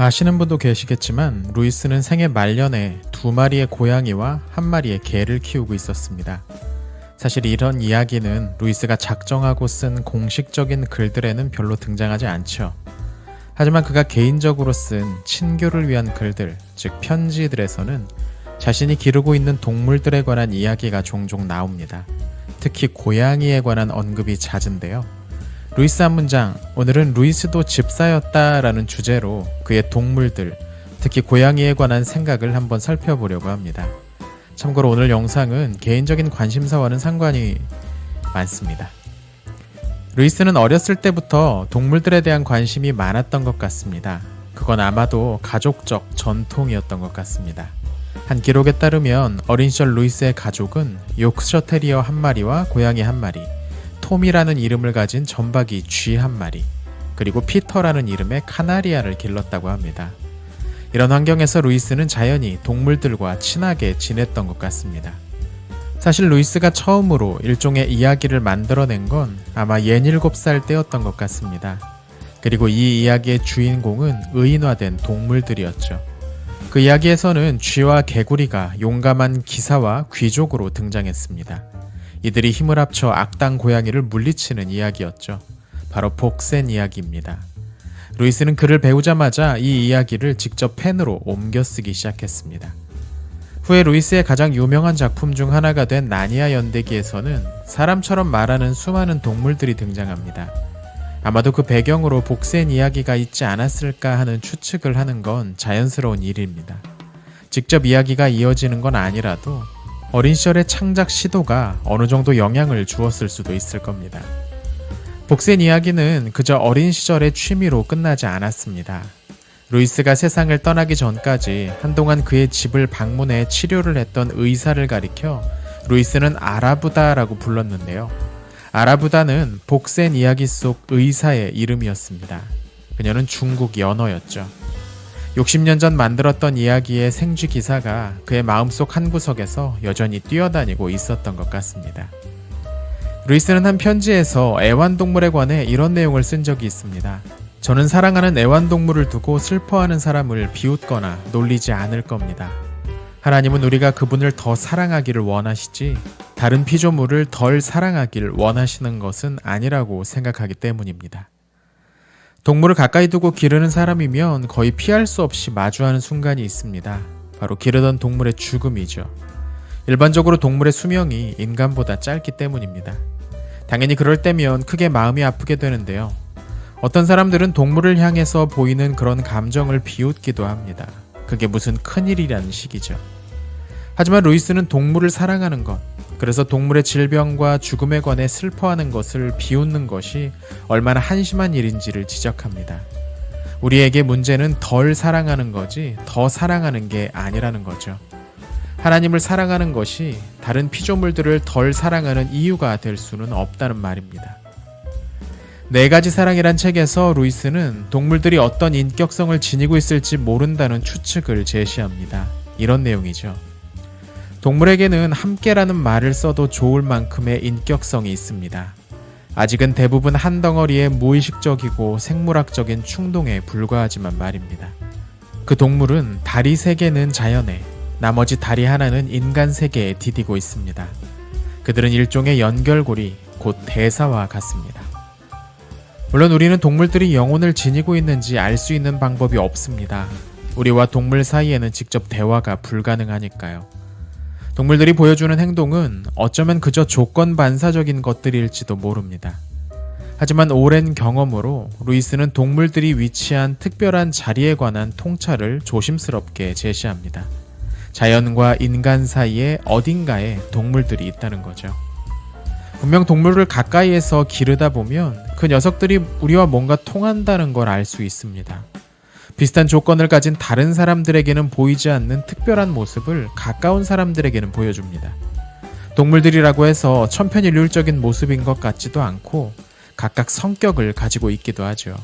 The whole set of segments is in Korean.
아시는 분도 계시겠지만 루이스는 생애 말년에 2마리의 고양이와 1마리의 개를 키우고 있었습니다. 사실 이런 이야기는 루이스가 작정하고 쓴 공식적인 글들에는 별로 등장하지 않죠. 하지만 그가 개인적으로 쓴 친교를 위한 글들, 즉 편지들에서는 자신이 기르고 있는 동물들에 관한 이야기가 종종 나옵니다. 특히 고양이에 관한 언급이 잦은데요. 루이스 한 문장, 오늘은 루이스도 집사였다라는 주제로 그의 동물들, 특히 고양이에 관한 생각을 한번 살펴보려고 합니다. 참고로 오늘 영상은 개인적인 관심사와는 상관이 많습니다. 루이스는 어렸을 때부터 동물들에 대한 관심이 많았던 것 같습니다. 그건 아마도 가족적 전통이었던 것 같습니다. 한 기록에 따르면 어린 시절 루이스의 가족은 요크셔 테리어 1마리와 고양이 1마리, 톰이라는 이름을 가진 점박이 쥐 1마리, 그리고 피터라는 이름의 카나리아를 길렀다고 합니다. 이런 환경에서 루이스는 자연히 동물들과 친하게 지냈던 것 같습니다. 사실 루이스가 처음으로 일종의 이야기를 만들어낸 건 아마 67살 때였던 것 같습니다. 그리고 이 이야기의 주인공은 의인화된 동물들이었죠. 그 이야기에서는 쥐와 개구리가 용감한 기사와 귀족으로 등장했습니다. 이들이 힘을 합쳐 악당 고양이를 물리치는 이야기였죠. 바로 복센 이야기입니다. 루이스는 글을 배우자마자 이 이야기를 직접 펜으로 옮겨 쓰기 시작했습니다. 후에 루이스의 가장 유명한 작품 중 하나가 된 나니아 연대기에서는 사람처럼 말하는 수많은 동물들이 등장합니다. 아마도 그 배경으로 복센 이야기가 있지 않았을까 하는 추측을 하는 건 자연스러운 일입니다. 직접 이야기가 이어지는 건 아니라도 어린 시절의 창작 시도가 어느 정도 영향을 주었을 수도 있을 겁니다. 복센 이야기는 그저 어린 시절의 취미로 끝나지 않았습니다. 루이스가 세상을 떠나기 전까지 한동안 그의 집을 방문해 치료를 했던 의사를 가리켜 루이스는 아라부다라고 불렀는데요. 아라부다는 복센 이야기 속 의사의 이름이었습니다. 그녀는 중국 연어였죠. 60년 전 만들었던 이야기의 생쥐 기사가 그의 마음속 한구석에서 여전히 뛰어다니고 있었던 것 같습니다. 루이스는 한 편지에서 애완동물에 관해 이런 내용을 쓴 적이 있습니다. 저는 사랑하는 애완동물을 두고 슬퍼하는 사람을 비웃거나 놀리지 않을 겁니다. 하나님은 우리가 그분을 더 사랑하기를 원하시지 다른 피조물을 덜 사랑하길 원하시는 것은 아니라고 생각하기 때문입니다. 동물을 가까이 두고 기르는 사람이면 거의 피할 수 없이 마주하는 순간이 있습니다. 바로 기르던 동물의 죽음이죠. 일반적으로 동물의 수명이 인간보다 짧기 때문입니다. 당연히 그럴 때면 크게 마음이 아프게 되는데요. 어떤 사람들은 동물을 향해서 보이는 그런 감정을 비웃기도 합니다. 그게 무슨 큰일이라는 식이죠. 하지만 루이스는 동물을 사랑하는 것, 그래서 동물의 질병과 죽음에 관해 슬퍼하는 것을 비웃는 것이 얼마나 한심한 일인지를 지적합니다. 우리에게 문제는 덜 사랑하는 거지 더 사랑하는 게 아니라는 거죠. 하나님을 사랑하는 것이 다른 피조물들을 덜 사랑하는 이유가 될 수는 없다는 말입니다. 4가지 사랑이란 책에서 루이스는 동물들이 어떤 인격성을 지니고 있을지 모른다는 추측을 제시합니다. 이런 내용이죠. 동물에게는 함께라는 말을 써도 좋을 만큼의 인격성이 있습니다. 아직은 대부분 한 덩어리의 무의식적이고 생물학적인 충동에 불과하지만 말입니다. 그 동물은 다리 3개는 자연에, 나머지 다리 하나는 인간 세계에 디디고 있습니다. 그들은 일종의 연결고리, 곧 대사와 같습니다. 물론 우리는 동물들이 영혼을 지니고 있는지 알 수 있는 방법이 없습니다. 우리와 동물 사이에는 직접 대화가 불가능하니까요. 동물들이 보여주는 행동은 어쩌면 그저 조건 반사적인 것들일지도 모릅니다. 하지만 오랜 경험으로 루이스는 동물들이 위치한 특별한 자리에 관한 통찰을 조심스럽게 제시합니다. 자연과 인간 사이에 어딘가에 동물들이 있다는 거죠. 분명 동물을 가까이에서 기르다 보면 그 녀석들이 우리와 뭔가 통한다는 걸 알 수 있습니다. 비슷한 조건을 가진 다른 사람들에게는 보이지 않는 특별한 모습을 가까운 사람들에게는 보여줍니다. 동물들이라고 해서 천편일률적인 모습인 것 같지도 않고 각각 성격을 가지고 있기도 하죠.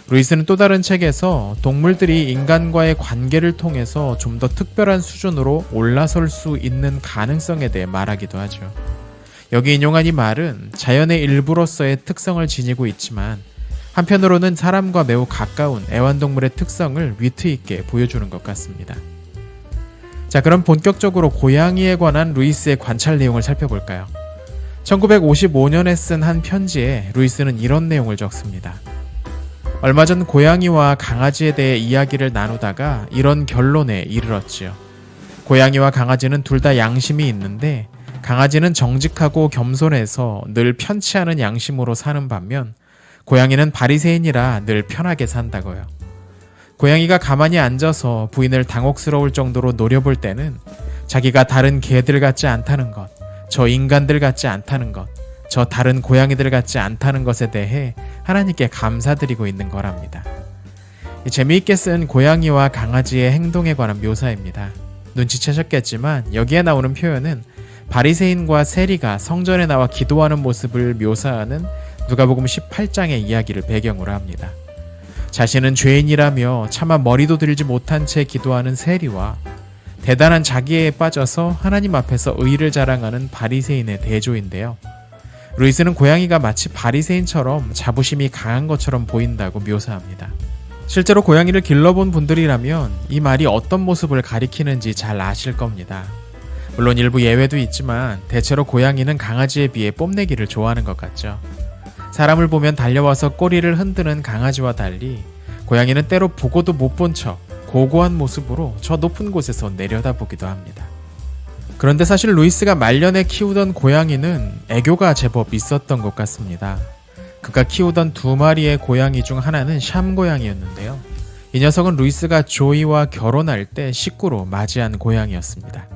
루이스는 또 다른 책에서 동물들이 인간과의 관계를 통해서 좀 더 특별한 수준으로 올라설 수 있는 가능성에 대해 말하기도 하죠. 여기 인용한 이 말은 자연의 일부로서의 특성을 지니고 있지만 한편으로는 사람과 매우 가까운 애완동물의 특성을 위트 있게 보여주는 것 같습니다. 자, 그럼 본격적으로 고양이에 관한 루이스의 관찰 내용을 살펴볼까요? 1955년에 쓴 한 편지에 루이스는 이런 내용을 적습니다. 얼마 전 고양이와 강아지에 대해 이야기를 나누다가 이런 결론에 이르렀지요. 고양이와 강아지는 둘 다 양심이 있는데 강아지는 정직하고 겸손해서 늘 편치 않은 양심으로 사는 반면 고양이는 바리새인이라 늘 편하게 산다고요. 고양이가 가만히 앉아서 부인을 당혹스러울 정도로 노려볼 때는 자기가 다른 개들 같지 않다는 것, 저 인간들 같지 않다는 것, 저 다른 고양이들 같지 않다는 것에 대해 하나님께 감사드리고 있는 거랍니다. 재미있게 쓴 고양이와 강아지의 행동에 관한 묘사입니다. 눈치채셨겠지만 여기에 나오는 표현은 바리새인과 세리가 성전에 나와 기도하는 모습을 묘사하는 누가복음 18장의 이야기를 배경으로 합니다. 자신은 죄인이라며 차마 머리도 들지 못한 채 기도하는 세리와 대단한 자기애에 빠져서 하나님 앞에서 의를 자랑하는 바리새인의 대조인데요. 루이스는 고양이가 마치 바리새인처럼 자부심이 강한 것처럼 보인다고 묘사합니다. 실제로 고양이를 길러본 분들이라면 이 말이 어떤 모습을 가리키는지 잘 아실 겁니다. 물론 일부 예외도 있지만 대체로 고양이는 강아지에 비해 뽐내기를 좋아하는 것 같죠. 사람을 보면 달려와서 꼬리를 흔드는 강아지와 달리 고양이는 때로 보고도 못 본 척 고고한 모습으로 저 높은 곳에서 내려다보기도 합니다. 그런데 사실 루이스가 말년에 키우던 고양이는 애교가 제법 있었던 것 같습니다. 그가 키우던 2마리의 고양이 중 하나는 샴 고양이였는데요. 이 녀석은 루이스가 조이와 결혼할 때 식구로 맞이한 고양이였습니다.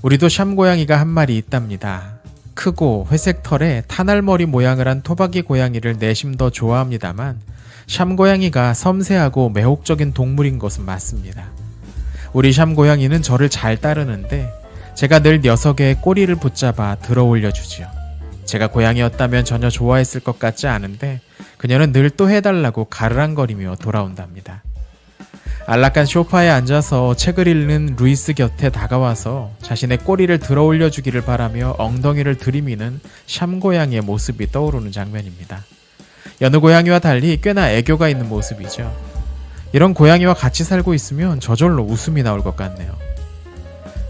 우리도 샴 고양이가 한 마리 있답니다. 크고 회색 털에 타날머리 모양을 한 토박이 고양이를 내심 더 좋아합니다만 샴 고양이가 섬세하고 매혹적인 동물인 것은 맞습니다. 우리 샴 고양이는 저를 잘 따르는데 제가 늘 녀석의 꼬리를 붙잡아 들어 올려주지요. 제가 고양이였다면 전혀 좋아했을 것 같지 않은데 그녀는 늘 또 해달라고 가르랑거리며 돌아온답니다. 안락한 소파에 앉아서 책을 읽는 루이스 곁에 다가와서 자신의 꼬리를 들어 올려주기를 바라며 엉덩이를 들이미는 샴 고양이의 모습이 떠오르는 장면입니다. 여느 고양이와 달리 꽤나 애교가 있는 모습이죠. 이런 고양이와 같이 살고 있으면 저절로 웃음이 나올 것 같네요.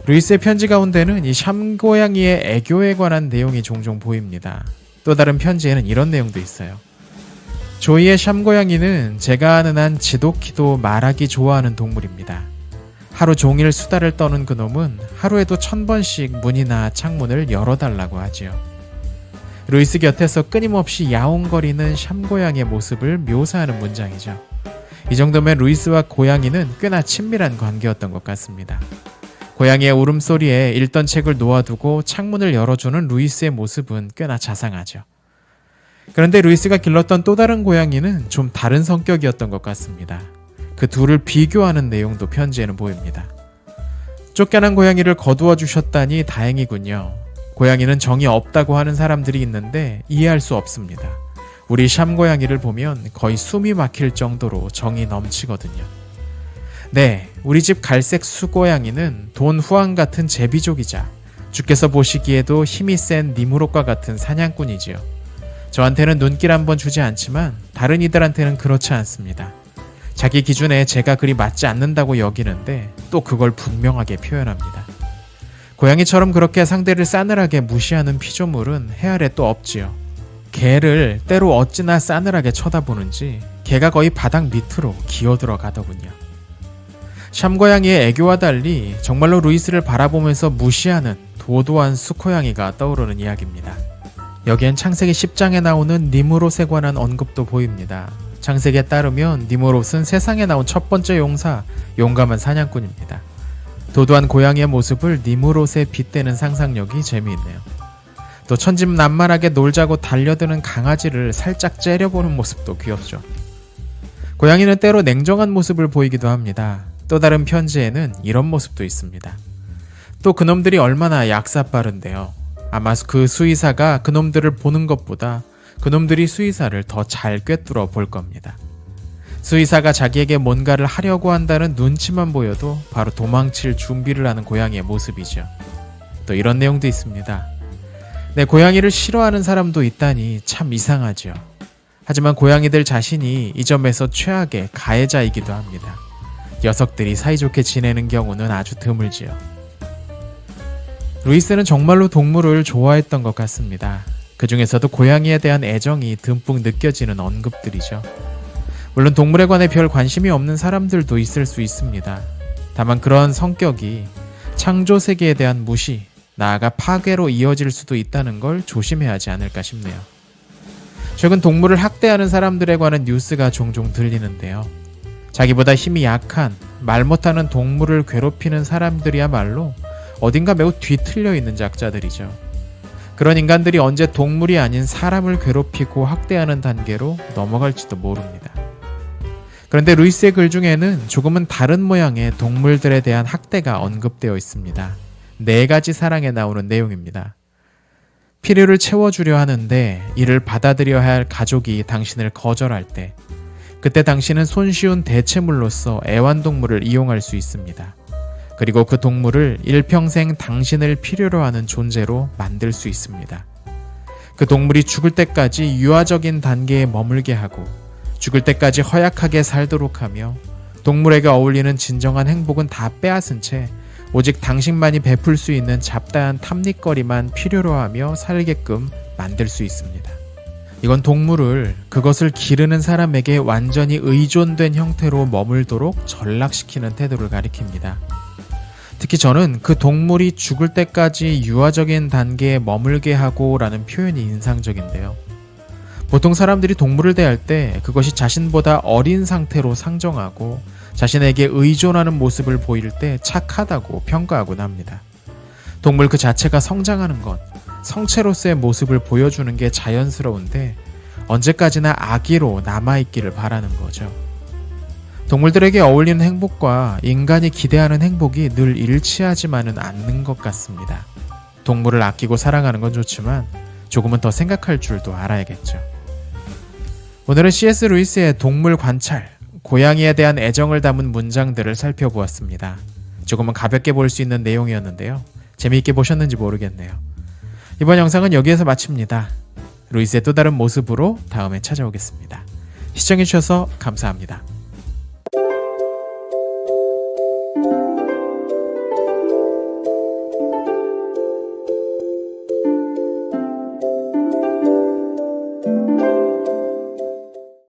루이스의 편지 가운데는 이 샴 고양이의 애교에 관한 내용이 종종 보입니다. 또 다른 편지에는 이런 내용도 있어요. 조이의 샴 고양이는 제가 아는 한 지독히도 말하기 좋아하는 동물입니다. 하루 종일 수다를 떠는 그놈은 하루에도 1000번씩 문이나 창문을 열어달라고 하지요. 루이스 곁에서 끊임없이 야옹거리는 샴 고양이의 모습을 묘사하는 문장이죠. 이 정도면 루이스와 고양이는 꽤나 친밀한 관계였던 것 같습니다. 고양이의 울음소리에 읽던 책을 놓아두고 창문을 열어주는 루이스의 모습은 꽤나 자상하죠. 그런데 루이스가 길렀던 또 다른 고양이는 좀 다른 성격이었던 것 같습니다. 그 둘을 비교하는 내용도 편지에는 보입니다. 쫓겨난 고양이를 거두어 주셨다니 다행이군요. 고양이는 정이 없다고 하는 사람들이 있는데 이해할 수 없습니다. 우리 샴 고양이를 보면 거의 숨이 막힐 정도로 정이 넘치거든요. 네, 우리 집 갈색 수고양이는 돈 후안 같은 제비족이자 주께서 보시기에도 힘이 센 니무롯과 같은 사냥꾼이지요. 저한테는 눈길 한번 주지 않지만 다른 이들한테는 그렇지 않습니다. 자기 기준에 제가 그리 맞지 않는다고 여기는데 또 그걸 분명하게 표현합니다. 고양이처럼 그렇게 상대를 싸늘하게 무시하는 피조물은 해아래 또 없지요. 개를 때로 어찌나 싸늘하게 쳐다보는지 개가 거의 바닥 밑으로 기어들어가더군요. 샴 고양이의 애교와 달리 정말로 루이스를 바라보면서 무시하는 도도한 수코양이가 떠오르는 이야기입니다. 여기엔 창세기 10장에 나오는 니무롯에 관한 언급도 보입니다. 창세기에 따르면 니무롯은 세상에 나온 첫 번째 용사, 용감한 사냥꾼입니다. 도도한 고양이의 모습을 니무롯에 빗대는 상상력이 재미있네요. 또 천진난만하게 놀자고 달려드는 강아지를 살짝 째려보는 모습도 귀엽죠. 고양이는 때로 냉정한 모습을 보이기도 합니다. 또 다른 편지에는 이런 모습도 있습니다. 또 그놈들이 얼마나 약사빠른데요. 아마 그 수의사가 그놈들을 보는 것보다 그놈들이 수의사를 더 잘 꿰뚫어 볼 겁니다. 수의사가 자기에게 뭔가를 하려고 한다는 눈치만 보여도 바로 도망칠 준비를 하는 고양이의 모습이죠. 또 이런 내용도 있습니다. 네, 고양이를 싫어하는 사람도 있다니 참 이상하죠. 하지만 고양이들 자신이 이 점에서 최악의 가해자이기도 합니다. 녀석들이 사이좋게 지내는 경우는 아주 드물지요. 루이스는 정말로 동물을 좋아했던 것 같습니다. 그 중에서도 고양이에 대한 애정이 듬뿍 느껴지는 언급들이죠. 물론 동물에 관해 별 관심이 없는 사람들도 있을 수 있습니다. 다만 그런 성격이 창조 세계에 대한 무시, 나아가 파괴로 이어질 수도 있다는 걸 조심해야 하지 않을까 싶네요. 최근 동물을 학대하는 사람들에 관한 뉴스가 종종 들리는데요. 자기보다 힘이 약한, 말 못하는 동물을 괴롭히는 사람들이야말로 어딘가 매우 뒤틀려 있는 작자들이죠. 그런 인간들이 언제 동물이 아닌 사람을 괴롭히고 학대하는 단계로 넘어갈지도 모릅니다. 그런데 루이스의 글 중에는 조금은 다른 모양의 동물들에 대한 학대가 언급되어 있습니다. 4가지 사랑에 나오는 내용입니다. 필요를 채워주려 하는데 이를 받아들여야 할 가족이 당신을 거절할 때, 그때 당신은 손쉬운 대체물로서 애완동물을 이용할 수 있습니다. 그리고 그 동물을 일평생 당신을 필요로 하는 존재로 만들 수 있습니다. 그 동물이 죽을 때까지 유아적인 단계에 머물게 하고 죽을 때까지 허약하게 살도록 하며 동물에게 어울리는 진정한 행복은 다 빼앗은 채 오직 당신만이 베풀 수 있는 잡다한 탐닉거리만 필요로 하며 살게끔 만들 수 있습니다. 이건 동물을 그것을 기르는 사람에게 완전히 의존된 형태로 머물도록 전락시키는 태도를 가리킵니다. 특히 저는 그 동물이 죽을 때까지 유아적인 단계에 머물게 하고 라는 표현이 인상적인데요. 보통 사람들이 동물을 대할 때 그것이 자신보다 어린 상태로 상정하고 자신에게 의존하는 모습을 보일 때 착하다고 평가하곤 합니다. 동물 그 자체가 성장하는 것, 성체로서의 모습을 보여주는 게 자연스러운데 언제까지나 아기로 남아있기를 바라는 거죠. 동물들에게 어울리는 행복과 인간이 기대하는 행복이 늘 일치하지만은 않는 것 같습니다. 동물을 아끼고 사랑하는 건 좋지만 조금은 더 생각할 줄도 알아야겠죠. 오늘은 C.S. 루이스의 동물 관찰, 고양이에 대한 애정을 담은 문장들을 살펴보았습니다. 조금은 가볍게 볼 수 있는 내용이었는데요. 재미있게 보셨는지 모르겠네요. 이번 영상은 여기에서 마칩니다. 루이스의 또 다른 모습으로 다음에 찾아오겠습니다. 시청해주셔서 감사합니다.